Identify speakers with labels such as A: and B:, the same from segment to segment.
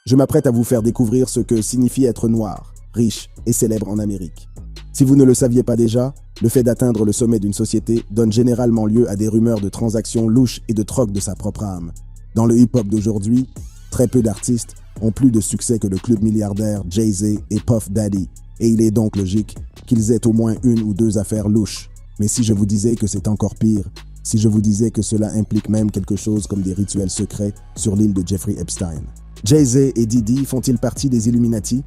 A: je m'apprête à vous faire découvrir ce que signifie être noir, riche et célèbre en Amérique. Si vous ne le saviez pas déjà, le fait d'atteindre le sommet d'une société donne généralement lieu à des rumeurs de transactions louches et de troc de sa propre âme. Dans le hip-hop d'aujourd'hui, très peu d'artistes ont plus de succès que le club milliardaire Jay-Z et Puff Daddy, et il est donc logique qu'ils aient au moins une ou deux affaires louches. Mais si je vous disais que c'est encore pire, si je vous disais que cela implique même quelque chose comme des rituels secrets sur l'île de Jeffrey Epstein. Jay-Z et Diddy font-ils partie des Illuminati?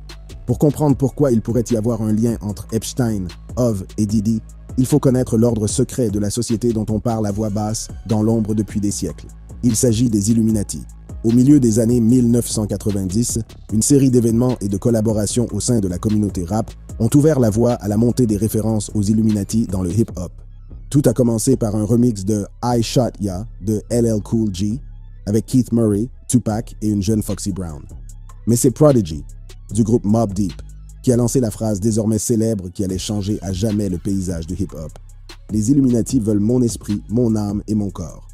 A: Pour comprendre pourquoi il pourrait y avoir un lien entre Epstein, Hov et Diddy, il faut connaître l'ordre secret de la société dont on parle à voix basse dans l'ombre depuis des siècles. Il s'agit des Illuminati. Au milieu des années 1990, une série d'événements et de collaborations au sein de la communauté rap ont ouvert la voie à la montée des références aux Illuminati dans le hip-hop. Tout a commencé par un remix de I Shot Ya de LL Cool G avec Keith Murray, Tupac et une jeune Foxy Brown. Mais c'est Prodigy, du groupe Mobb Deep, qui a lancé la phrase désormais célèbre qui allait changer à jamais le paysage du hip-hop. Les Illuminati veulent mon esprit, mon âme et mon corps.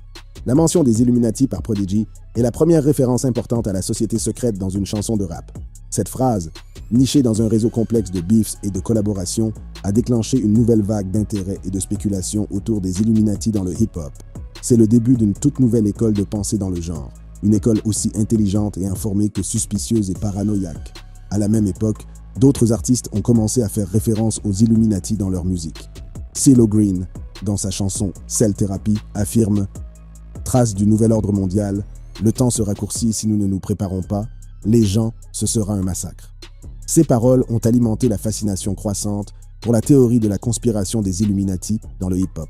A: La mention des Illuminati par Prodigy est la première référence importante à la société secrète dans une chanson de rap. Cette phrase, nichée dans un réseau complexe de beefs et de collaborations, a déclenché une nouvelle vague d'intérêt et de spéculation autour des Illuminati dans le hip-hop. C'est le début d'une toute nouvelle école de pensée dans le genre, une école aussi intelligente et informée que suspicieuse et paranoïaque. À la même époque, d'autres artistes ont commencé à faire référence aux Illuminati dans leur musique. CeeLo Green, dans sa chanson Cell Therapy, affirme « Trace du nouvel ordre mondial, le temps se raccourcit si nous ne nous préparons pas, les gens, ce sera un massacre. » Ces paroles ont alimenté la fascination croissante pour la théorie de la conspiration des Illuminati dans le hip-hop.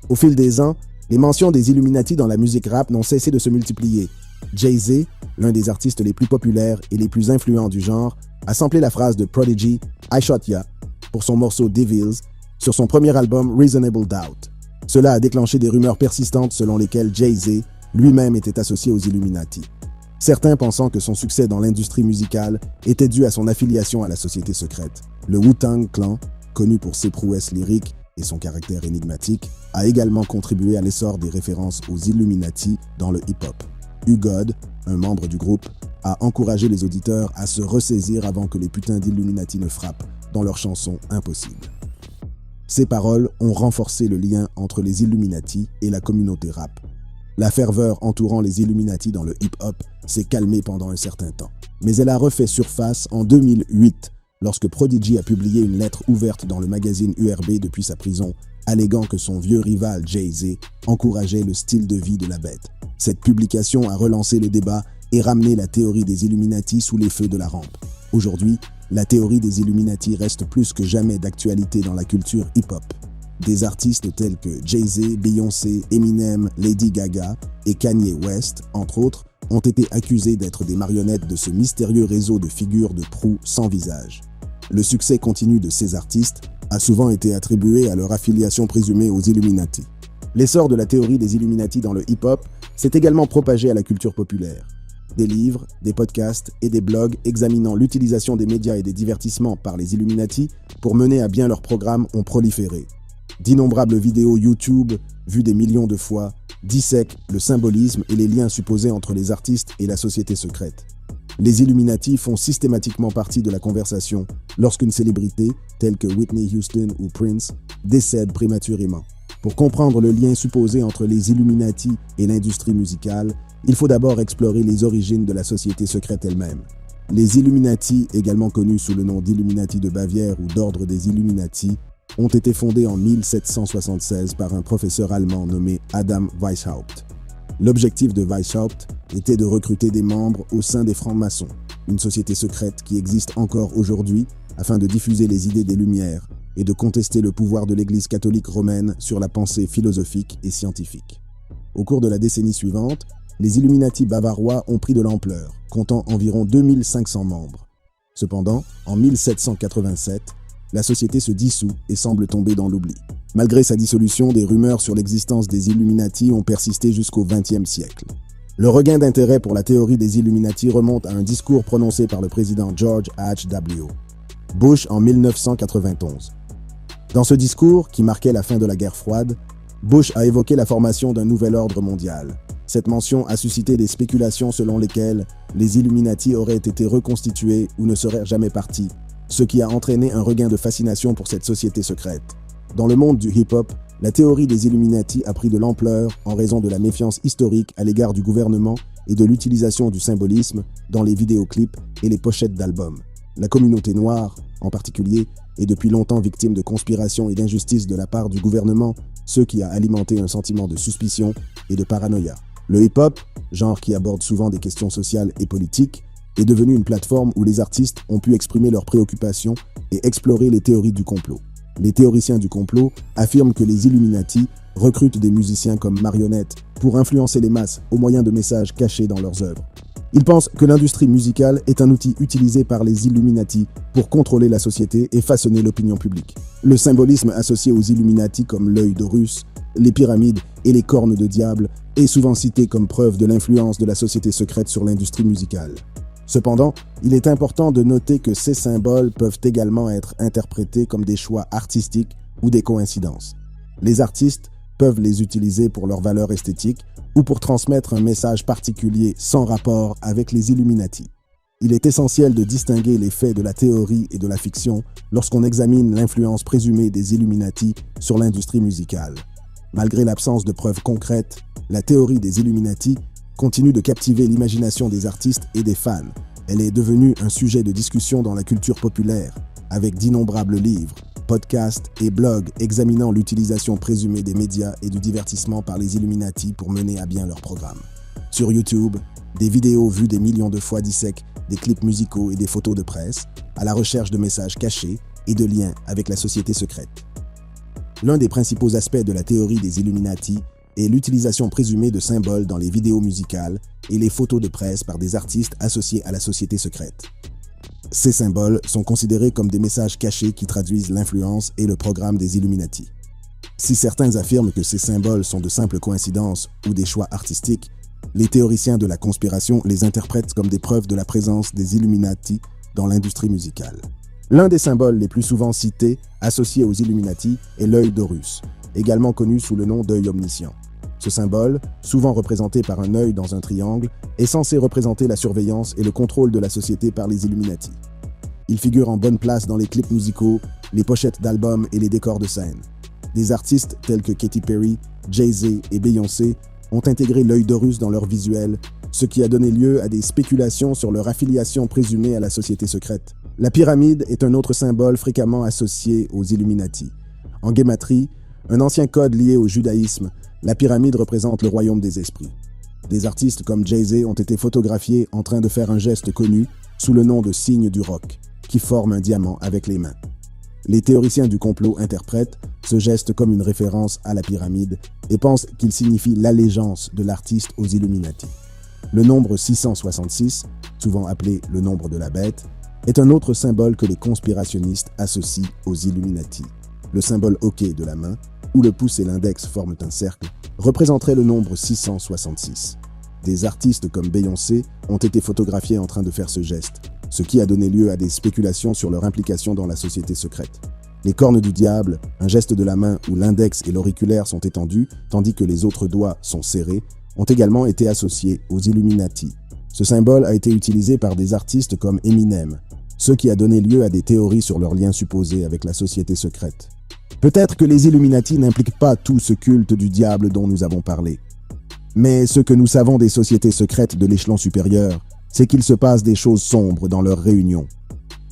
A: Au fil des ans, les mentions des Illuminati dans la musique rap n'ont cessé de se multiplier. Jay-Z, l'un des artistes les plus populaires et les plus influents du genre, a samplé la phrase de Prodigy « I Shot Ya » pour son morceau « Devils » sur son premier album « Reasonable Doubt ». Cela a déclenché des rumeurs persistantes selon lesquelles Jay-Z lui-même était associé aux Illuminati. Certains pensant que son succès dans l'industrie musicale était dû à son affiliation à la société secrète. Le Wu-Tang Clan, connu pour ses prouesses lyriques et son caractère énigmatique, a également contribué à l'essor des références aux Illuminati dans le hip-hop. U-God, un membre du groupe, a encouragé les auditeurs à se ressaisir avant que les putains d'Illuminati ne frappent dans leur chanson Impossible. Ces paroles ont renforcé le lien entre les Illuminati et la communauté rap. La ferveur entourant les Illuminati dans le hip-hop s'est calmée pendant un certain temps. Mais elle a refait surface en 2008, lorsque Prodigy a publié une lettre ouverte dans le magazine URB depuis sa prison, alléguant que son vieux rival Jay-Z encourageait le style de vie de la bête. Cette publication a relancé le débat et ramené la théorie des Illuminati sous les feux de la rampe. Aujourd'hui, la théorie des Illuminati reste plus que jamais d'actualité dans la culture hip-hop. Des artistes tels que Jay-Z, Beyoncé, Eminem, Lady Gaga et Kanye West, entre autres, ont été accusés d'être des marionnettes de ce mystérieux réseau de figures de proue sans visage. Le succès continu de ces artistes a souvent été attribué à leur affiliation présumée aux Illuminati. L'essor de la théorie des Illuminati dans le hip-hop s'est également propagé à la culture populaire. Des livres, des podcasts et des blogs examinant l'utilisation des médias et des divertissements par les Illuminati pour mener à bien leurs programmes ont proliféré. D'innombrables vidéos YouTube, vues des millions de fois, dissèquent le symbolisme et les liens supposés entre les artistes et la société secrète. Les Illuminati font systématiquement partie de la conversation lorsqu'une célébrité, telle que Whitney Houston ou Prince, décède prématurément. Pour comprendre le lien supposé entre les Illuminati et l'industrie musicale, il faut d'abord explorer les origines de la société secrète elle-même. Les Illuminati, également connus sous le nom d'Illuminati de Bavière ou d'Ordre des Illuminati, ont été fondés en 1776 par un professeur allemand nommé Adam Weishaupt. L'objectif de Weishaupt était de recruter des membres au sein des francs-maçons, une société secrète qui existe encore aujourd'hui afin de diffuser les idées des Lumières et de contester le pouvoir de l'Église catholique romaine sur la pensée philosophique et scientifique. Au cours de la décennie suivante, les Illuminati bavarois ont pris de l'ampleur, comptant environ 2500 membres. Cependant, en 1787, la société se dissout et semble tomber dans l'oubli. Malgré sa dissolution, des rumeurs sur l'existence des Illuminati ont persisté jusqu'au XXe siècle. Le regain d'intérêt pour la théorie des Illuminati remonte à un discours prononcé par le président George H.W. Bush en 1991. Dans ce discours, qui marquait la fin de la guerre froide, Bush a évoqué la formation d'un nouvel ordre mondial. Cette mention a suscité des spéculations selon lesquelles les Illuminati auraient été reconstitués ou ne seraient jamais partis, ce qui a entraîné un regain de fascination pour cette société secrète. Dans le monde du hip-hop, la théorie des Illuminati a pris de l'ampleur en raison de la méfiance historique à l'égard du gouvernement et de l'utilisation du symbolisme dans les vidéoclips et les pochettes d'albums. La communauté noire, en particulier, est depuis longtemps victime de conspirations et d'injustices de la part du gouvernement, ce qui a alimenté un sentiment de suspicion et de paranoïa. Le hip-hop, genre qui aborde souvent des questions sociales et politiques, est devenu une plateforme où les artistes ont pu exprimer leurs préoccupations et explorer les théories du complot. Les théoriciens du complot affirment que les Illuminati recrutent des musiciens comme marionnettes pour influencer les masses au moyen de messages cachés dans leurs œuvres. Ils pensent que l'industrie musicale est un outil utilisé par les Illuminati pour contrôler la société et façonner l'opinion publique. Le symbolisme associé aux Illuminati comme l'œil d'Horus, les pyramides et les cornes de diable est souvent cité comme preuve de l'influence de la société secrète sur l'industrie musicale. Cependant, il est important de noter que ces symboles peuvent également être interprétés comme des choix artistiques ou des coïncidences. Les artistes peuvent les utiliser pour leur valeur esthétique ou pour transmettre un message particulier sans rapport avec les Illuminati. Il est essentiel de distinguer les faits de la théorie et de la fiction lorsqu'on examine l'influence présumée des Illuminati sur l'industrie musicale. Malgré l'absence de preuves concrètes, la théorie des Illuminati continue de captiver l'imagination des artistes et des fans. Elle est devenue un sujet de discussion dans la culture populaire, avec d'innombrables livres, podcasts et blogs examinant l'utilisation présumée des médias et du divertissement par les Illuminati pour mener à bien leur programme. Sur YouTube, des vidéos vues des millions de fois dissèquent des clips musicaux et des photos de presse, à la recherche de messages cachés et de liens avec la société secrète. L'un des principaux aspects de la théorie des Illuminati est l'utilisation présumée de symboles dans les vidéos musicales et les photos de presse par des artistes associés à la société secrète. Ces symboles sont considérés comme des messages cachés qui traduisent l'influence et le programme des Illuminati. Si certains affirment que ces symboles sont de simples coïncidences ou des choix artistiques, les théoriciens de la conspiration les interprètent comme des preuves de la présence des Illuminati dans l'industrie musicale. L'un des symboles les plus souvent cités associés aux Illuminati est l'œil d'Horus, également connu sous le nom d'œil omniscient. Ce symbole, souvent représenté par un œil dans un triangle, est censé représenter la surveillance et le contrôle de la société par les Illuminati. Il figure en bonne place dans les clips musicaux, les pochettes d'albums et les décors de scène. Des artistes tels que Katy Perry, Jay-Z et Beyoncé ont intégré l'œil d'Horus dans leurs visuels, ce qui a donné lieu à des spéculations sur leur affiliation présumée à la société secrète. La pyramide est un autre symbole fréquemment associé aux Illuminati. En guématrie, un ancien code lié au judaïsme, la pyramide représente le royaume des esprits. Des artistes comme Jay-Z ont été photographiés en train de faire un geste connu sous le nom de signe du roc, qui forme un diamant avec les mains. Les théoriciens du complot interprètent ce geste comme une référence à la pyramide et pensent qu'il signifie l'allégeance de l'artiste aux Illuminati. Le nombre 666, souvent appelé le nombre de la bête, est un autre symbole que les conspirationnistes associent aux Illuminati. Le symbole hockey de la main, où le pouce et l'index forment un cercle, représenterait le nombre 666. Des artistes comme Beyoncé ont été photographiés en train de faire ce geste, ce qui a donné lieu à des spéculations sur leur implication dans la société secrète. Les cornes du diable, un geste de la main où l'index et l'auriculaire sont étendus, tandis que les autres doigts sont serrés, ont également été associés aux Illuminati. Ce symbole a été utilisé par des artistes comme Eminem, ce qui a donné lieu à des théories sur leurs liens supposés avec la société secrète. Peut-être que les Illuminati n'impliquent pas tout ce culte du diable dont nous avons parlé. Mais ce que nous savons des sociétés secrètes de l'échelon supérieur, c'est qu'il se passe des choses sombres dans leurs réunions.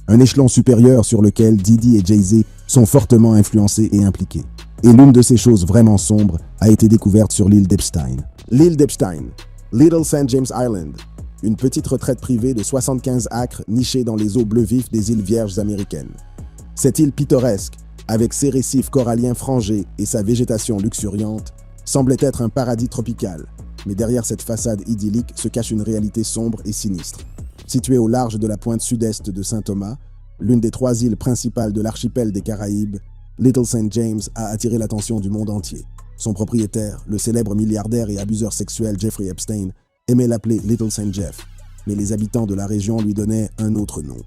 A: Un échelon supérieur sur lequel Diddy et Jay-Z sont fortement influencés et impliqués. Et l'une de ces choses vraiment sombres a été découverte sur l'île d'Epstein. L'île d'Epstein, Little St. James Island, une petite retraite privée de 75 acres nichée dans les eaux bleu vif des îles Vierges américaines. Cette île pittoresque, avec ses récifs coralliens frangés et sa végétation luxuriante, semblait être un paradis tropical. Mais derrière cette façade idyllique se cache une réalité sombre et sinistre. Située au large de la pointe sud-est de Saint-Thomas, l'une des 3 îles principales de l'archipel des Caraïbes, Little St. James a attiré l'attention du monde entier. Son propriétaire, le célèbre milliardaire et abuseur sexuel Jeffrey Epstein, aimait l'appeler Little St. Jeff, mais les habitants de la région lui donnaient un autre nom,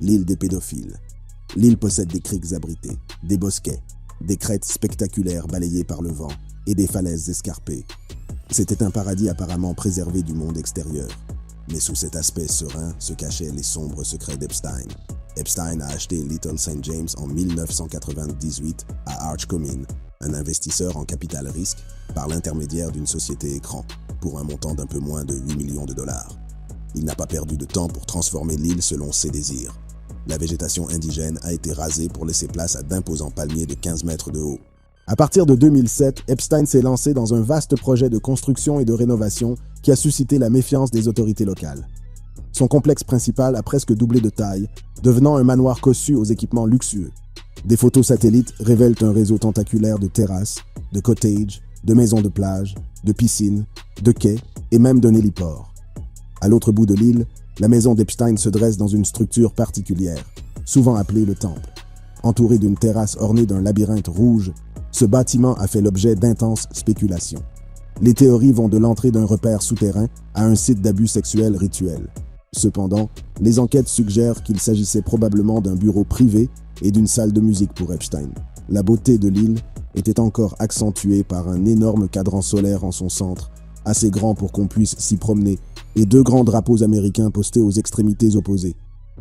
A: l'île des pédophiles. L'île possède des criques abritées, des bosquets, des crêtes spectaculaires balayées par le vent et des falaises escarpées. C'était un paradis apparemment préservé du monde extérieur. Mais sous cet aspect serein se cachaient les sombres secrets d'Epstein. Epstein a acheté Little St. James en 1998 à Arch Common, un investisseur en capital risque, par l'intermédiaire d'une société écran, pour un montant d'un peu moins de 8 millions de dollars. Il n'a pas perdu de temps pour transformer l'île selon ses désirs. La végétation indigène a été rasée pour laisser place à d'imposants palmiers de 15 mètres de haut. À partir de 2007, Epstein s'est lancé dans un vaste projet de construction et de rénovation qui a suscité la méfiance des autorités locales. Son complexe principal a presque doublé de taille, devenant un manoir cossu aux équipements luxueux. Des photos satellites révèlent un réseau tentaculaire de terrasses, de cottages, de maisons de plage, de piscines, de quais et même d'un héliport. À l'autre bout de l'île, la maison d'Epstein se dresse dans une structure particulière, souvent appelée le Temple. Entouré d'une terrasse ornée d'un labyrinthe rouge, ce bâtiment a fait l'objet d'intenses spéculations. Les théories vont de l'entrée d'un repère souterrain à un site d'abus sexuels rituels. Cependant, les enquêtes suggèrent qu'il s'agissait probablement d'un bureau privé et d'une salle de musique pour Epstein. La beauté de l'île était encore accentuée par un énorme cadran solaire en son centre, assez grand pour qu'on puisse s'y promener, et 2 grands drapeaux américains postés aux extrémités opposées.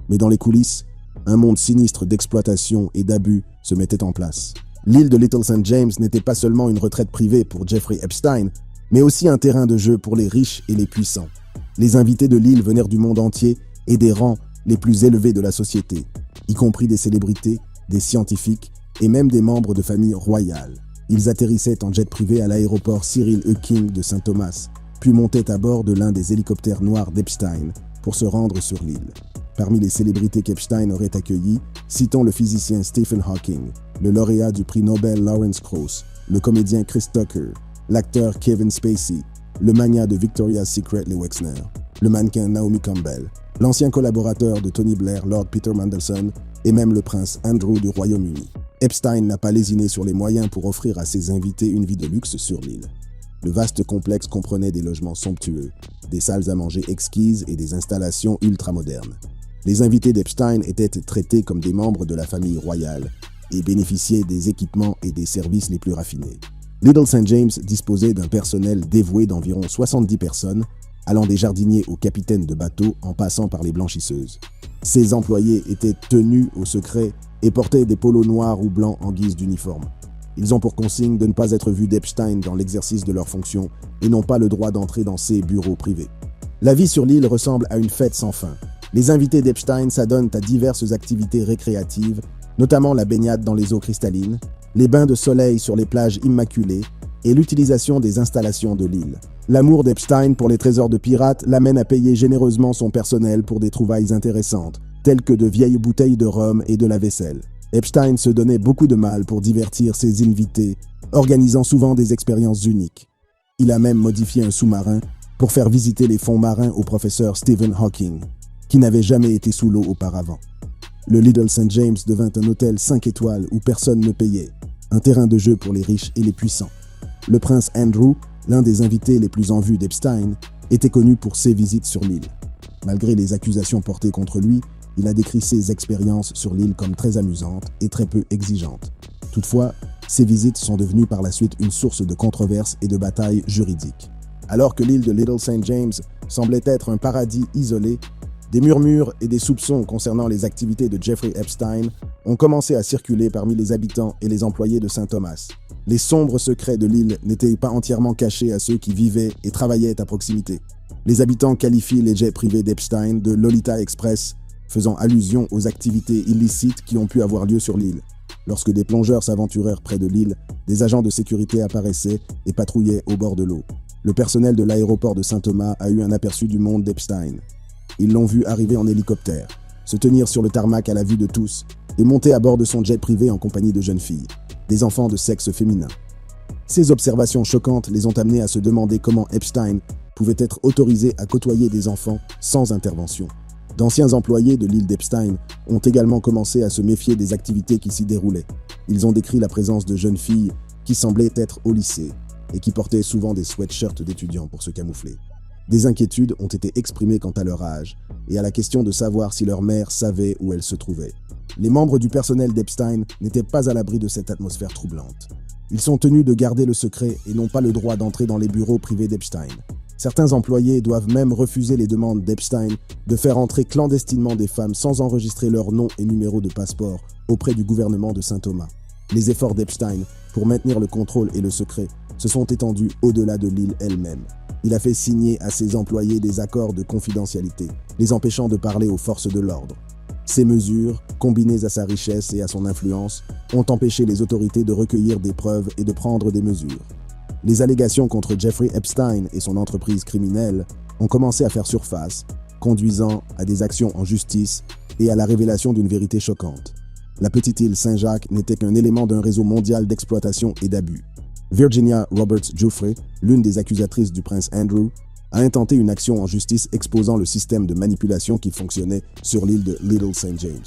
A: Mais dans les coulisses, un monde sinistre d'exploitation et d'abus se mettait en place. L'île de Little St. James n'était pas seulement une retraite privée pour Jeffrey Epstein, mais aussi un terrain de jeu pour les riches et les puissants. Les invités de l'île venaient du monde entier et des rangs les plus élevés de la société, y compris des célébrités, des scientifiques et même des membres de familles royales. Ils atterrissaient en jet privé à l'aéroport Cyril E. King de Saint-Thomas, puis montaient à bord de l'un des hélicoptères noirs d'Epstein pour se rendre sur l'île. Parmi les célébrités qu'Epstein aurait accueillies, citons le physicien Stephen Hawking, le lauréat du prix Nobel Lawrence Krauss, le comédien Chris Tucker, l'acteur Kevin Spacey, le magnat de Victoria's Secret Lee Wexner, le mannequin Naomi Campbell, l'ancien collaborateur de Tony Blair Lord Peter Mandelson et même le prince Andrew du Royaume-Uni. Epstein n'a pas lésiné sur les moyens pour offrir à ses invités une vie de luxe sur l'île. Le vaste complexe comprenait des logements somptueux, des salles à manger exquises et des installations ultramodernes. Les invités d'Epstein étaient traités comme des membres de la famille royale et bénéficiaient des équipements et des services les plus raffinés. Little St. James disposait d'un personnel dévoué d'environ 70 personnes, allant des jardiniers aux capitaines de bateaux en passant par les blanchisseuses. Ces employés étaient tenus au secret et portaient des polos noirs ou blancs en guise d'uniforme. Ils ont pour consigne de ne pas être vus d'Epstein dans l'exercice de leurs fonctions et n'ont pas le droit d'entrer dans ses bureaux privés. La vie sur l'île ressemble à une fête sans fin. Les invités d'Epstein s'adonnent à diverses activités récréatives, notamment la baignade dans les eaux cristallines, les bains de soleil sur les plages immaculées et l'utilisation des installations de l'île. L'amour d'Epstein pour les trésors de pirates l'amène à payer généreusement son personnel pour des trouvailles intéressantes, telles que de vieilles bouteilles de rhum et de la vaisselle. Epstein se donnait beaucoup de mal pour divertir ses invités, organisant souvent des expériences uniques. Il a même modifié un sous-marin pour faire visiter les fonds marins au professeur Stephen Hawking, qui n'avait jamais été sous l'eau auparavant. Le Little St. James devint un hôtel 5 étoiles où personne ne payait, un terrain de jeu pour les riches et les puissants. Le prince Andrew, l'un des invités les plus en vue d'Epstein, était connu pour ses visites sur l'île. Malgré les accusations portées contre lui, il a décrit ses expériences sur l'île comme très amusantes et très peu exigeantes. Toutefois, ces visites sont devenues par la suite une source de controverses et de batailles juridiques. Alors que l'île de Little St. James semblait être un paradis isolé, des murmures et des soupçons concernant les activités de Jeffrey Epstein ont commencé à circuler parmi les habitants et les employés de Saint-Thomas. Les sombres secrets de l'île n'étaient pas entièrement cachés à ceux qui vivaient et travaillaient à proximité. Les habitants qualifient les jets privés d'Epstein de Lolita Express, faisant allusion aux activités illicites qui ont pu avoir lieu sur l'île. Lorsque des plongeurs s'aventurèrent près de l'île, des agents de sécurité apparaissaient et patrouillaient au bord de l'eau. Le personnel de l'aéroport de Saint-Thomas a eu un aperçu du monde d'Epstein. Ils l'ont vu arriver en hélicoptère, se tenir sur le tarmac à la vue de tous et monter à bord de son jet privé en compagnie de jeunes filles, des enfants de sexe féminin. Ces observations choquantes les ont amenés à se demander comment Epstein pouvait être autorisé à côtoyer des enfants sans intervention. D'anciens employés de l'île d'Epstein ont également commencé à se méfier des activités qui s'y déroulaient. Ils ont décrit la présence de jeunes filles qui semblaient être au lycée et qui portaient souvent des sweatshirts d'étudiants pour se camoufler. Des inquiétudes ont été exprimées quant à leur âge et à la question de savoir si leur mère savait où elle se trouvait. Les membres du personnel d'Epstein n'étaient pas à l'abri de cette atmosphère troublante. Ils sont tenus de garder le secret et n'ont pas le droit d'entrer dans les bureaux privés d'Epstein. Certains employés doivent même refuser les demandes d'Epstein de faire entrer clandestinement des femmes sans enregistrer leur nom et numéro de passeport auprès du gouvernement de Saint-Thomas. Les efforts d'Epstein pour maintenir le contrôle et le secret se sont étendus au-delà de l'île elle-même. Il a fait signer à ses employés des accords de confidentialité, les empêchant de parler aux forces de l'ordre. Ces mesures, combinées à sa richesse et à son influence, ont empêché les autorités de recueillir des preuves et de prendre des mesures. Les allégations contre Jeffrey Epstein et son entreprise criminelle ont commencé à faire surface, conduisant à des actions en justice et à la révélation d'une vérité choquante. La petite île Saint-Jacques n'était qu'un élément d'un réseau mondial d'exploitation et d'abus. Virginia Roberts Giuffre, l'une des accusatrices du prince Andrew, a intenté une action en justice exposant le système de manipulation qui fonctionnait sur l'île de Little St. James.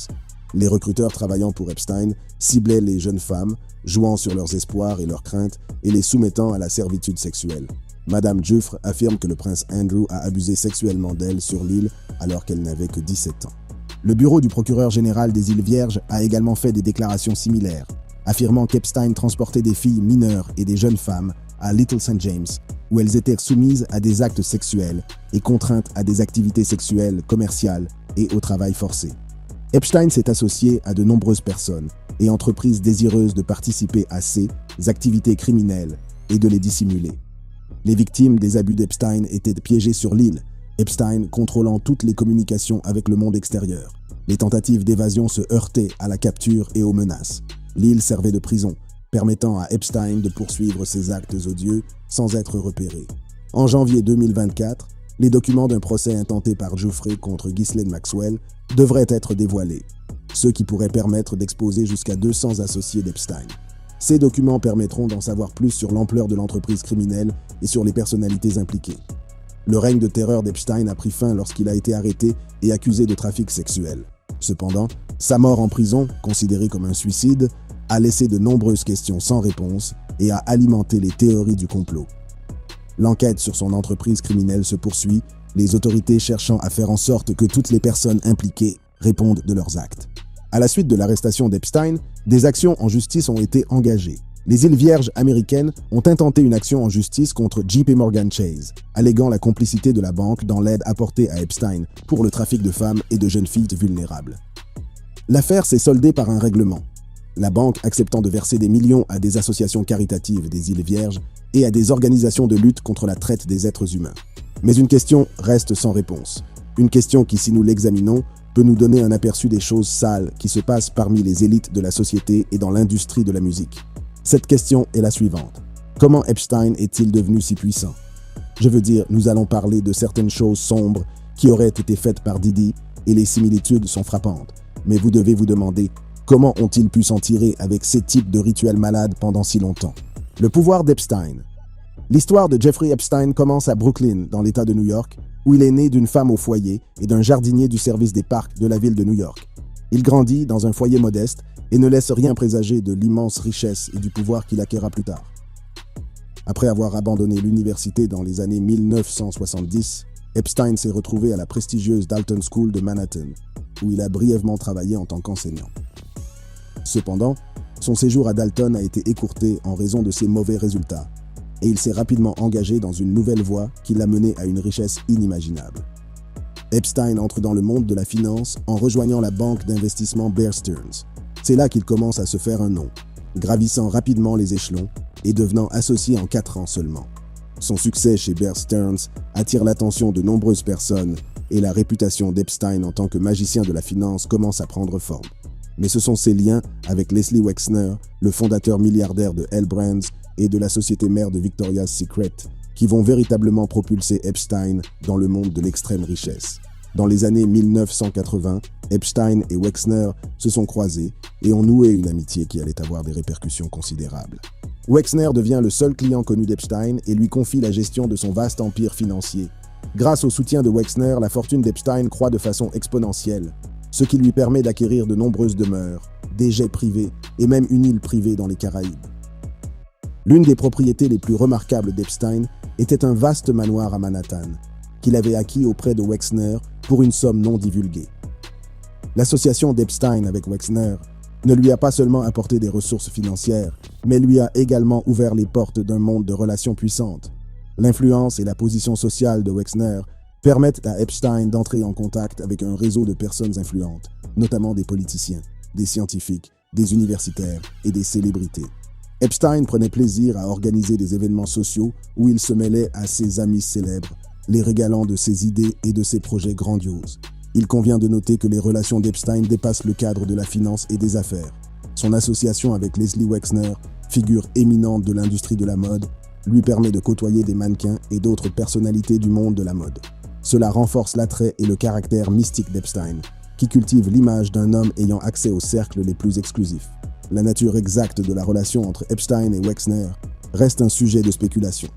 A: Les recruteurs travaillant pour Epstein ciblaient les jeunes femmes, jouant sur leurs espoirs et leurs craintes et les soumettant à la servitude sexuelle. Madame Giuffre affirme que le prince Andrew a abusé sexuellement d'elle sur l'île alors qu'elle n'avait que 17 ans. Le bureau du procureur général des îles Vierges a également fait des déclarations similaires, affirmant qu'Epstein transportait des filles mineures et des jeunes femmes à Little St. James, où elles étaient soumises à des actes sexuels et contraintes à des activités sexuelles, commerciales et au travail forcé. Epstein s'est associé à de nombreuses personnes et entreprises désireuses de participer à ces activités criminelles et de les dissimuler. Les victimes des abus d'Epstein étaient piégées sur l'île, Epstein contrôlant toutes les communications avec le monde extérieur. Les tentatives d'évasion se heurtaient à la capture et aux menaces. L'île servait de prison, permettant à Epstein de poursuivre ses actes odieux sans être repéré. En janvier 2024, les documents d'un procès intenté par Giuffre contre Ghislaine Maxwell devraient être dévoilés, ce qui pourrait permettre d'exposer jusqu'à 200 associés d'Epstein. Ces documents permettront d'en savoir plus sur l'ampleur de l'entreprise criminelle et sur les personnalités impliquées. Le règne de terreur d'Epstein a pris fin lorsqu'il a été arrêté et accusé de trafic sexuel. Cependant, sa mort en prison, considérée comme un suicide, a laissé de nombreuses questions sans réponse et a alimenté les théories du complot. L'enquête sur son entreprise criminelle se poursuit, les autorités cherchant à faire en sorte que toutes les personnes impliquées répondent de leurs actes. À la suite de l'arrestation d'Epstein, des actions en justice ont été engagées. Les îles Vierges américaines ont intenté une action en justice contre JP Morgan Chase, alléguant la complicité de la banque dans l'aide apportée à Epstein pour le trafic de femmes et de jeunes filles vulnérables. L'affaire s'est soldée par un règlement, la banque acceptant de verser des millions à des associations caritatives des îles Vierges et à des organisations de lutte contre la traite des êtres humains. Mais une question reste sans réponse. Une question qui, si nous l'examinons, peut nous donner un aperçu des choses sales qui se passent parmi les élites de la société et dans l'industrie de la musique. Cette question est la suivante. Comment Epstein est-il devenu si puissant? Je veux dire, nous allons parler de certaines choses sombres qui auraient été faites par Diddy et les similitudes sont frappantes. Mais vous devez vous demander, comment ont-ils pu s'en tirer avec ces types de rituels malades pendant si longtemps? Le pouvoir d'Epstein. L'histoire de Jeffrey Epstein commence à Brooklyn, dans l'État de New York, où il est né d'une femme au foyer et d'un jardinier du service des parcs de la ville de New York. Il grandit dans un foyer modeste et ne laisse rien présager de l'immense richesse et du pouvoir qu'il acquérera plus tard. Après avoir abandonné l'université dans les années 1970, Epstein s'est retrouvé à la prestigieuse Dalton School de Manhattan, où il a brièvement travaillé en tant qu'enseignant. Cependant, son séjour à Dalton a été écourté en raison de ses mauvais résultats, et il s'est rapidement engagé dans une nouvelle voie qui l'a mené à une richesse inimaginable. Epstein entre dans le monde de la finance en rejoignant la banque d'investissement Bear Stearns. C'est là qu'il commence à se faire un nom, gravissant rapidement les échelons et devenant associé en 4 ans seulement. Son succès chez Bear Stearns attire l'attention de nombreuses personnes et la réputation d'Epstein en tant que magicien de la finance commence à prendre forme. Mais ce sont ses liens avec Leslie Wexner, le fondateur milliardaire de L Brands et de la société mère de Victoria's Secret, qui vont véritablement propulser Epstein dans le monde de l'extrême richesse. Dans les années 1980, Epstein et Wexner se sont croisés et ont noué une amitié qui allait avoir des répercussions considérables. Wexner devient le seul client connu d'Epstein et lui confie la gestion de son vaste empire financier. Grâce au soutien de Wexner, la fortune d'Epstein croît de façon exponentielle, ce qui lui permet d'acquérir de nombreuses demeures, des jets privés et même une île privée dans les Caraïbes. L'une des propriétés les plus remarquables d'Epstein était un vaste manoir à Manhattan, qu'il avait acquis auprès de Wexner pour une somme non divulguée. L'association d'Epstein avec Wexner ne lui a pas seulement apporté des ressources financières, mais lui a également ouvert les portes d'un monde de relations puissantes. L'influence et la position sociale de Wexner permettent à Epstein d'entrer en contact avec un réseau de personnes influentes, notamment des politiciens, des scientifiques, des universitaires et des célébrités. Epstein prenait plaisir à organiser des événements sociaux où il se mêlait à ses amis célèbres, les régalant de ses idées et de ses projets grandioses. Il convient de noter que les relations d'Epstein dépassent le cadre de la finance et des affaires. Son association avec Leslie Wexner, figure éminente de l'industrie de la mode, lui permet de côtoyer des mannequins et d'autres personnalités du monde de la mode. Cela renforce l'attrait et le caractère mystique d'Epstein, qui cultive l'image d'un homme ayant accès aux cercles les plus exclusifs. La nature exacte de la relation entre Epstein et Wexner reste un sujet de spéculation.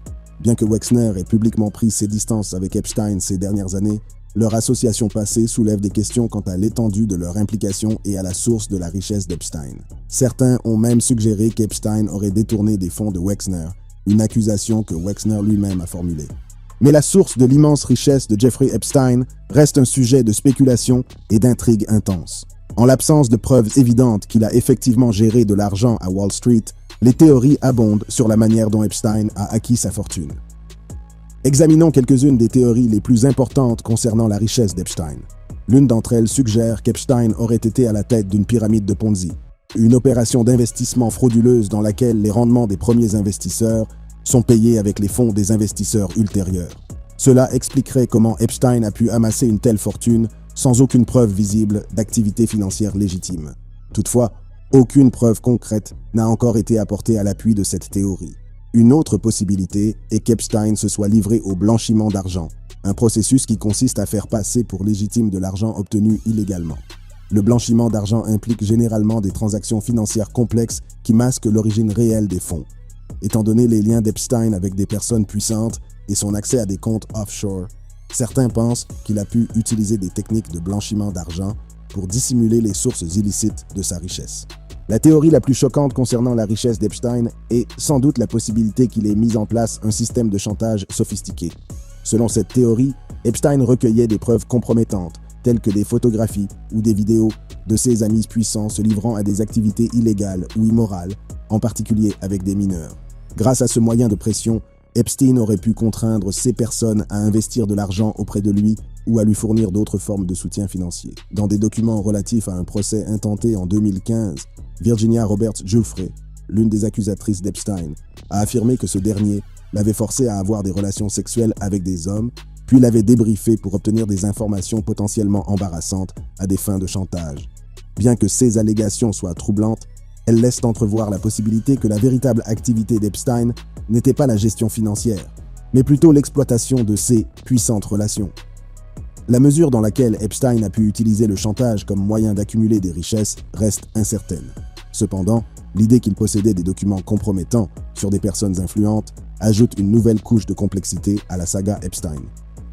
A: Bien que Wexner ait publiquement pris ses distances avec Epstein ces dernières années, leur association passée soulève des questions quant à l'étendue de leur implication et à la source de la richesse d'Epstein. Certains ont même suggéré qu'Epstein aurait détourné des fonds de Wexner, une accusation que Wexner lui-même a formulée. Mais la source de l'immense richesse de Jeffrey Epstein reste un sujet de spéculation et d'intrigue intense. En l'absence de preuves évidentes qu'il a effectivement géré de l'argent à Wall Street, les théories abondent sur la manière dont Epstein a acquis sa fortune. Examinons quelques-unes des théories les plus importantes concernant la richesse d'Epstein. L'une d'entre elles suggère qu'Epstein aurait été à la tête d'une pyramide de Ponzi, une opération d'investissement frauduleuse dans laquelle les rendements des premiers investisseurs sont payés avec les fonds des investisseurs ultérieurs. Cela expliquerait comment Epstein a pu amasser une telle fortune sans aucune preuve visible d'activité financière légitime. Toutefois, aucune preuve concrète n'a encore été apportée à l'appui de cette théorie. Une autre possibilité est qu'Epstein se soit livré au blanchiment d'argent, un processus qui consiste à faire passer pour légitime de l'argent obtenu illégalement. Le blanchiment d'argent implique généralement des transactions financières complexes qui masquent l'origine réelle des fonds. Étant donné les liens d'Epstein avec des personnes puissantes et son accès à des comptes offshore, certains pensent qu'il a pu utiliser des techniques de blanchiment d'argent pour dissimuler les sources illicites de sa richesse. La théorie la plus choquante concernant la richesse d'Epstein est sans doute la possibilité qu'il ait mis en place un système de chantage sophistiqué. Selon cette théorie, Epstein recueillait des preuves compromettantes, telles que des photographies ou des vidéos de ses amis puissants se livrant à des activités illégales ou immorales, en particulier avec des mineurs. Grâce à ce moyen de pression, Epstein aurait pu contraindre ces personnes à investir de l'argent auprès de lui ou à lui fournir d'autres formes de soutien financier. Dans des documents relatifs à un procès intenté en 2015, Virginia Roberts Giuffre, l'une des accusatrices d'Epstein, a affirmé que ce dernier l'avait forcé à avoir des relations sexuelles avec des hommes, puis l'avait débriefé pour obtenir des informations potentiellement embarrassantes à des fins de chantage. Bien que ces allégations soient troublantes, elles laissent entrevoir la possibilité que la véritable activité d'Epstein n'était pas la gestion financière, mais plutôt l'exploitation de ces puissantes relations. La mesure dans laquelle Epstein a pu utiliser le chantage comme moyen d'accumuler des richesses reste incertaine. Cependant, l'idée qu'il possédait des documents compromettants sur des personnes influentes ajoute une nouvelle couche de complexité à la saga Epstein.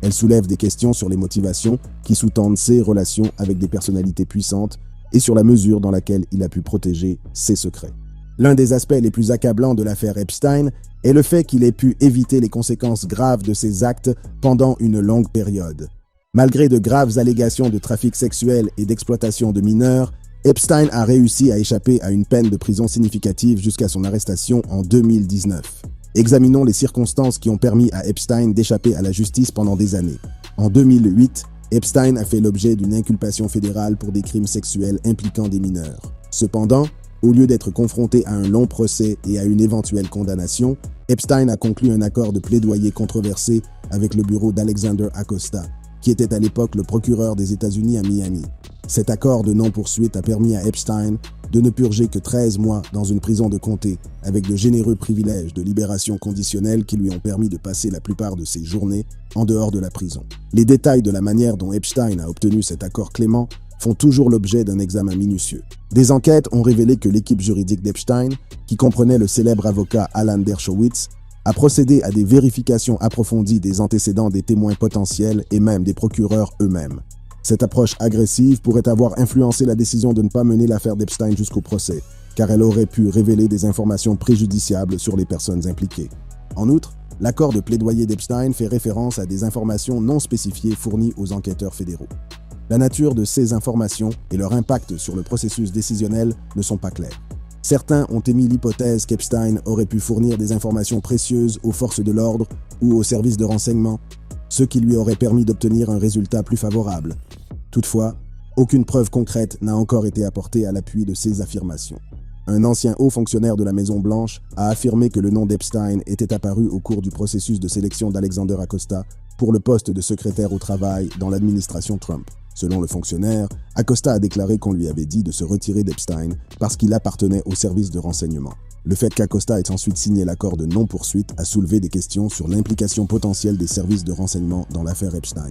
A: Elle soulève des questions sur les motivations qui sous-tendent ses relations avec des personnalités puissantes et sur la mesure dans laquelle il a pu protéger ses secrets. L'un des aspects les plus accablants de l'affaire Epstein est le fait qu'il ait pu éviter les conséquences graves de ses actes pendant une longue période. Malgré de graves allégations de trafic sexuel et d'exploitation de mineurs, Epstein a réussi à échapper à une peine de prison significative jusqu'à son arrestation en 2019. Examinons les circonstances qui ont permis à Epstein d'échapper à la justice pendant des années. En 2008, Epstein a fait l'objet d'une inculpation fédérale pour des crimes sexuels impliquant des mineurs. Cependant, au lieu d'être confronté à un long procès et à une éventuelle condamnation, Epstein a conclu un accord de plaidoyer controversé avec le bureau d'Alexander Acosta, qui était à l'époque le procureur des États-Unis à Miami. Cet accord de non-poursuite a permis à Epstein de ne purger que 13 mois dans une prison de comté, avec de généreux privilèges de libération conditionnelle qui lui ont permis de passer la plupart de ses journées en dehors de la prison. Les détails de la manière dont Epstein a obtenu cet accord clément font toujours l'objet d'un examen minutieux. Des enquêtes ont révélé que l'équipe juridique d'Epstein, qui comprenait le célèbre avocat Alan Dershowitz, a procédé à des vérifications approfondies des antécédents des témoins potentiels et même des procureurs eux-mêmes. Cette approche agressive pourrait avoir influencé la décision de ne pas mener l'affaire d'Epstein jusqu'au procès, car elle aurait pu révéler des informations préjudiciables sur les personnes impliquées. En outre, l'accord de plaidoyer d'Epstein fait référence à des informations non spécifiées fournies aux enquêteurs fédéraux. La nature de ces informations et leur impact sur le processus décisionnel ne sont pas clairs. Certains ont émis l'hypothèse qu'Epstein aurait pu fournir des informations précieuses aux forces de l'ordre ou aux services de renseignement, ce qui lui aurait permis d'obtenir un résultat plus favorable. Toutefois, aucune preuve concrète n'a encore été apportée à l'appui de ces affirmations. Un ancien haut fonctionnaire de la Maison-Blanche a affirmé que le nom d'Epstein était apparu au cours du processus de sélection d'Alexander Acosta pour le poste de secrétaire au travail dans l'administration Trump. Selon le fonctionnaire, Acosta a déclaré qu'on lui avait dit de se retirer d'Epstein parce qu'il appartenait au service de renseignement. Le fait qu'Acosta ait ensuite signé l'accord de non-poursuite a soulevé des questions sur l'implication potentielle des services de renseignement dans l'affaire Epstein,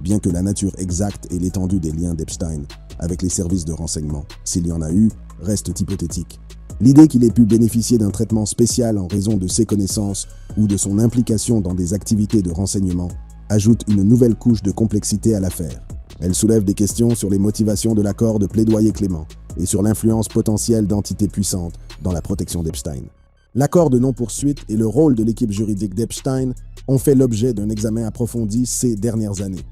A: bien que la nature exacte et l'étendue des liens d'Epstein avec les services de renseignement, s'il y en a eu, reste hypothétique. L'idée qu'il ait pu bénéficier d'un traitement spécial en raison de ses connaissances ou de son implication dans des activités de renseignement ajoute une nouvelle couche de complexité à l'affaire. Elle soulève des questions sur les motivations de l'accord de plaidoyer clément et sur l'influence potentielle d'entités puissantes dans la protection d'Epstein. L'accord de non-poursuite et le rôle de l'équipe juridique d'Epstein ont fait l'objet d'un examen approfondi ces dernières années.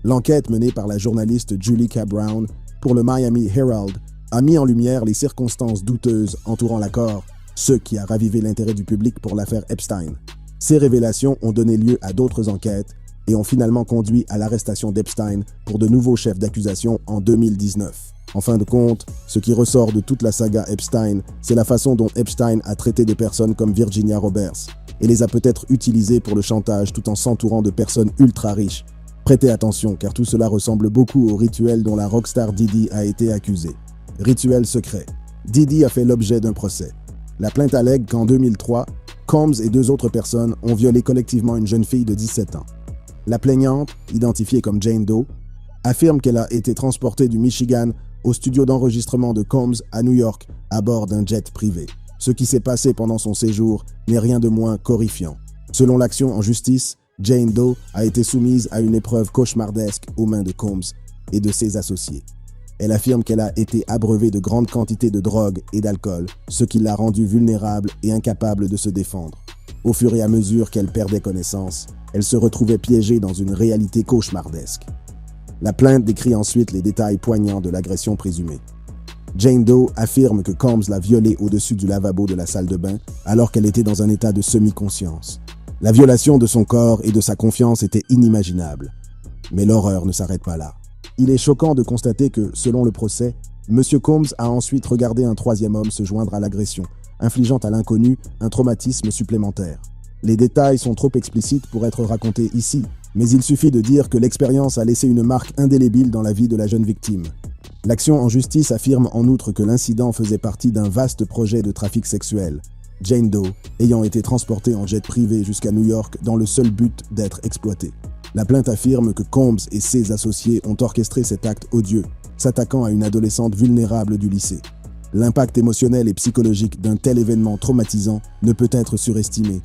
A: L'enquête menée par la journaliste Julie K. Brown pour le Miami Herald a mis en lumière les circonstances douteuses entourant l'accord, ce qui a ravivé l'intérêt du public pour l'affaire Epstein. Ces révélations ont donné lieu à d'autres enquêtes et ont finalement conduit à l'arrestation d'Epstein pour de nouveaux chefs d'accusation en 2019. En fin de compte, ce qui ressort de toute la saga Epstein, c'est la façon dont Epstein a traité des personnes comme Virginia Roberts et les a peut-être utilisées pour le chantage tout en s'entourant de personnes ultra riches. Prêtez attention car tout cela ressemble beaucoup au rituel dont la rockstar Diddy a été accusée. Rituel secret. Diddy a fait l'objet d'un procès. La plainte allègue qu'en 2003, Combs et 2 autres personnes ont violé collectivement une jeune fille de 17 ans. La plaignante, identifiée comme Jane Doe, affirme qu'elle a été transportée du Michigan au studio d'enregistrement de Combs à New York à bord d'un jet privé. Ce qui s'est passé pendant son séjour n'est rien de moins qu'horrifiant. Selon l'action en justice, Jane Doe a été soumise à une épreuve cauchemardesque aux mains de Combs et de ses associés. Elle affirme qu'elle a été abreuvée de grandes quantités de drogue et d'alcool, ce qui l'a rendue vulnérable et incapable de se défendre. Au fur et à mesure qu'elle perdait connaissance, elle se retrouvait piégée dans une réalité cauchemardesque. La plainte décrit ensuite les détails poignants de l'agression présumée. Jane Doe affirme que Combs l'a violée au-dessus du lavabo de la salle de bain alors qu'elle était dans un état de semi-conscience. La violation de son corps et de sa confiance était inimaginable. Mais l'horreur ne s'arrête pas là. Il est choquant de constater que, selon le procès, M. Combs a ensuite regardé un 3e homme se joindre à l'agression, infligeant à l'inconnu un traumatisme supplémentaire. Les détails sont trop explicites pour être racontés ici, mais il suffit de dire que l'expérience a laissé une marque indélébile dans la vie de la jeune victime. L'action en justice affirme en outre que l'incident faisait partie d'un vaste projet de trafic sexuel, Jane Doe ayant été transportée en jet privé jusqu'à New York dans le seul but d'être exploitée. La plainte affirme que Combs et ses associés ont orchestré cet acte odieux, s'attaquant à une adolescente vulnérable du lycée. L'impact émotionnel et psychologique d'un tel événement traumatisant ne peut être surestimé.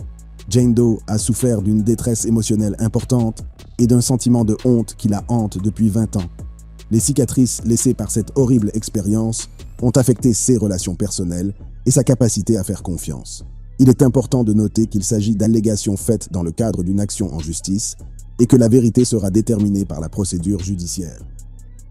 A: Jane Doe a souffert d'une détresse émotionnelle importante et d'un sentiment de honte qui la hante depuis 20 ans. Les cicatrices laissées par cette horrible expérience ont affecté ses relations personnelles et sa capacité à faire confiance. Il est important de noter qu'il s'agit d'allégations faites dans le cadre d'une action en justice et que la vérité sera déterminée par la procédure judiciaire.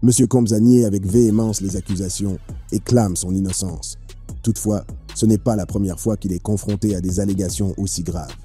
A: M. Combs a nié avec véhémence les accusations et clame son innocence. Toutefois, ce n'est pas la première fois qu'il est confronté à des allégations aussi graves.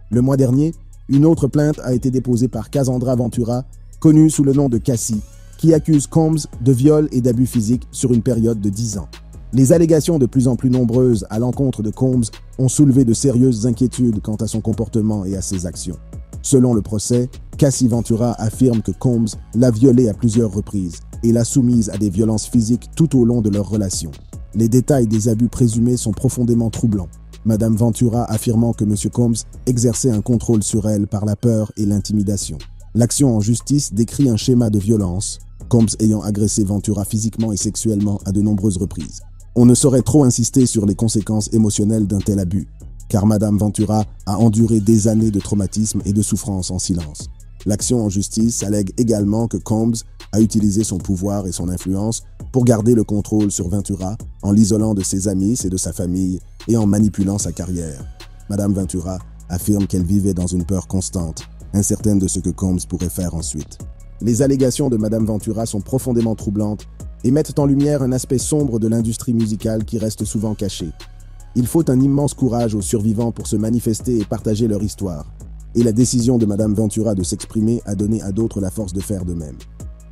A: Le mois dernier, une autre plainte a été déposée par Cassandra Ventura, connue sous le nom de Cassie, qui accuse Combs de viol et d'abus physiques sur une période de 10 ans. Les allégations de plus en plus nombreuses à l'encontre de Combs ont soulevé de sérieuses inquiétudes quant à son comportement et à ses actions. Selon le procès, Cassie Ventura affirme que Combs l'a violée à plusieurs reprises et l'a soumise à des violences physiques tout au long de leur relation. Les détails des abus présumés sont profondément troublants. Madame Ventura affirmant que M. Combs exerçait un contrôle sur elle par la peur et l'intimidation. L'action en justice décrit un schéma de violence, Combs ayant agressé Ventura physiquement et sexuellement à de nombreuses reprises. On ne saurait trop insister sur les conséquences émotionnelles d'un tel abus, car Madame Ventura a enduré des années de traumatisme et de souffrance en silence. L'action en justice allègue également que Combs a utilisé son pouvoir et son influence pour garder le contrôle sur Ventura en l'isolant de ses amis et de sa famille et en manipulant sa carrière. Madame Ventura affirme qu'elle vivait dans une peur constante, incertaine de ce que Combs pourrait faire ensuite. Les allégations de Madame Ventura sont profondément troublantes et mettent en lumière un aspect sombre de l'industrie musicale qui reste souvent caché. Il faut un immense courage aux survivants pour se manifester et partager leur histoire, et la décision de Madame Ventura de s'exprimer a donné à d'autres la force de faire de même.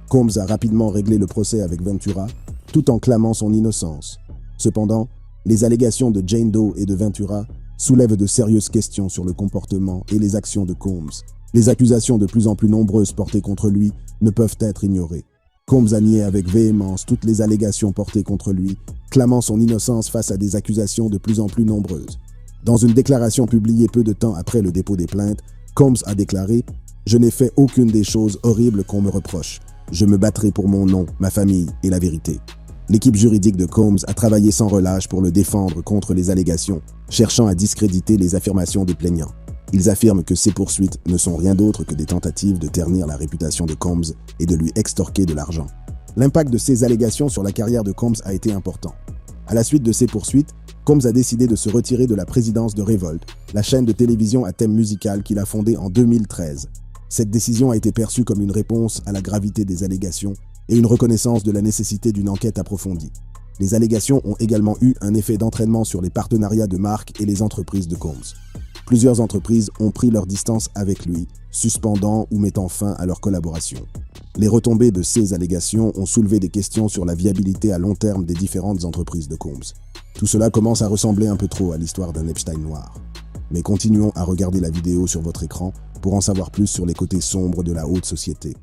A: Combs a rapidement réglé le procès avec Ventura, tout en clamant son innocence. Cependant, les allégations de Jane Doe et de Ventura soulèvent de sérieuses questions sur le comportement et les actions de Combs. Les accusations de plus en plus nombreuses portées contre lui ne peuvent être ignorées. Combs a nié avec véhémence toutes les allégations portées contre lui, clamant son innocence face à des accusations de plus en plus nombreuses. Dans une déclaration publiée peu de temps après le dépôt des plaintes, Combs a déclaré « Je n'ai fait aucune des choses horribles qu'on me reproche. Je me battrai pour mon nom, ma famille et la vérité. » L'équipe juridique de Combs a travaillé sans relâche pour le défendre contre les allégations, cherchant à discréditer les affirmations des plaignants. Ils affirment que ces poursuites ne sont rien d'autre que des tentatives de ternir la réputation de Combs et de lui extorquer de l'argent. L'impact de ces allégations sur la carrière de Combs a été important. À la suite de ces poursuites, Combs a décidé de se retirer de la présidence de Revolt, la chaîne de télévision à thème musical qu'il a fondée en 2013. Cette décision a été perçue comme une réponse à la gravité des allégations et une reconnaissance de la nécessité d'une enquête approfondie. Les allégations ont également eu un effet d'entraînement sur les partenariats de marques et les entreprises de Combs. Plusieurs entreprises ont pris leur distance avec lui, suspendant ou mettant fin à leur collaboration. Les retombées de ces allégations ont soulevé des questions sur la viabilité à long terme des différentes entreprises de Combs. Tout cela commence à ressembler un peu trop à l'histoire d'un Epstein noir. Mais continuons à regarder la vidéo sur votre écran pour en savoir plus sur les côtés sombres de la haute société.